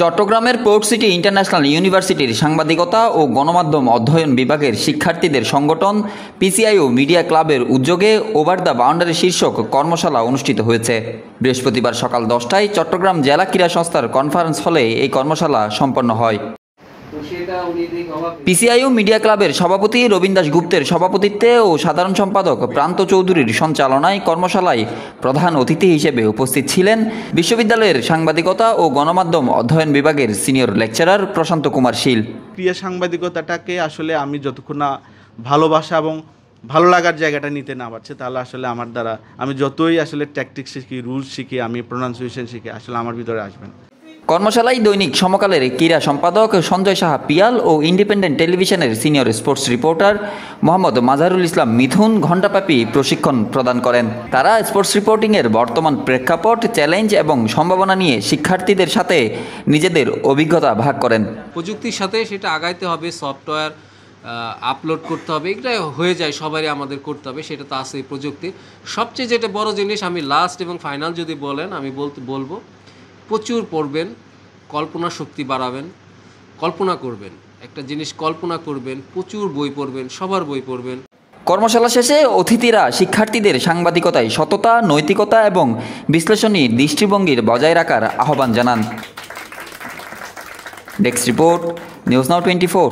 চট্টগ্রামের port city international ইউনিভার্সিটির সাংবাদিকতা ও গণমাধ্যম অধ্যয়ন বিভাগের শিক্ষার্থীদের সংগঠন পিসিআইও মিডিয়া ক্লাবের উদ্যোগে ওভার দ্য বাউন্ডারি শীর্ষক কর্মশালা অনুষ্ঠিত হয়েছে। বৃহস্পতিবার সকাল 10টায় চট্টগ্রাম জেলা ক্রীড়া সংস্থার কনফারেন্স হলে এই কর্মশালা সম্পন্ন হয়। পিসিআইও মিডিয়া ক্লাবের সভাপতি রবীন দাস গুপ্তের সভাপতিত্বে ও সাধারণ সম্পাদক প্রান্ত চৌধুরীর সঞ্চালনায় কর্মশালায় প্রধান অতিথি হিসেবে উপস্থিত ছিলেন বিশ্ববিদ্যালয়ের সাংবাদিকতা ও গণমাধ্যম অধ্যয়ন বিভাগের সিনিয়র লেকচারার প্রশান্ত কুমার শীল। ক্রিয়া সাংবাদিকতাটাকে আসলে আমি যতক্ষণ না ভালোবাসা এবং ভালো লাগার জায়গাটা নিতে না পারছে, তাহলে আসলে আমার দ্বারা আমি যতই আসলে ট্যাকটিক্স শিখি, রুলস শিখি, আমি প্রোনাউন্সিয়েশন শিখি, আসলে আমার ভিতরে আসবেন। কর্মশালায় দৈনিক সমকালের ক্রীড়া সম্পাদক সঞ্জয় সাহা পিয়াল ও ইন্ডিপেন্ডেন্ট টেলিভিশনের senior sports reporter Mohammad Mazharul Islam Mithun ঘণ্টাব্যাপী প্রশিক্ষণ প্রদান করেন। তারা স্পোর্টস রিপোর্টিংয়ের বর্তমান প্রেক্ষাপট, চ্যালেঞ্জ এবং সম্ভাবনা নিয়ে শিক্ষার্থীদের সাথে নিজেদের অভিজ্ঞতা ভাগ করেন। প্রযুক্তির সাথে সেটা আগাইতে হবে, সফটওয়্যার আপলোড করতে হবে, এটা হয়ে যায়, সবারই আমাদের করতে হবে, সেটা তো আছে প্রযুক্তির। সবচেয়ে যেটা বড় জিনিস, আমি লাস্ট এবং ফাইনাল যদি বলেন, আমি বলবো প্রচুর পড়বেন, কল্পনা শক্তি বাড়াবেন, কল্পনা করবেন, একটা জিনিস কল্পনা করবেন, প্রচুর বই পড়বেন, সবার বই পড়বেন। কর্মশালা শেষে অতিথিরা শিক্ষার্থীদের সাংবাদিকতায় সততা, নৈতিকতা এবং বিশ্লেষণী দৃষ্টিভঙ্গির বজায় রাখার আহ্বান জানান। Desk report, news now 24।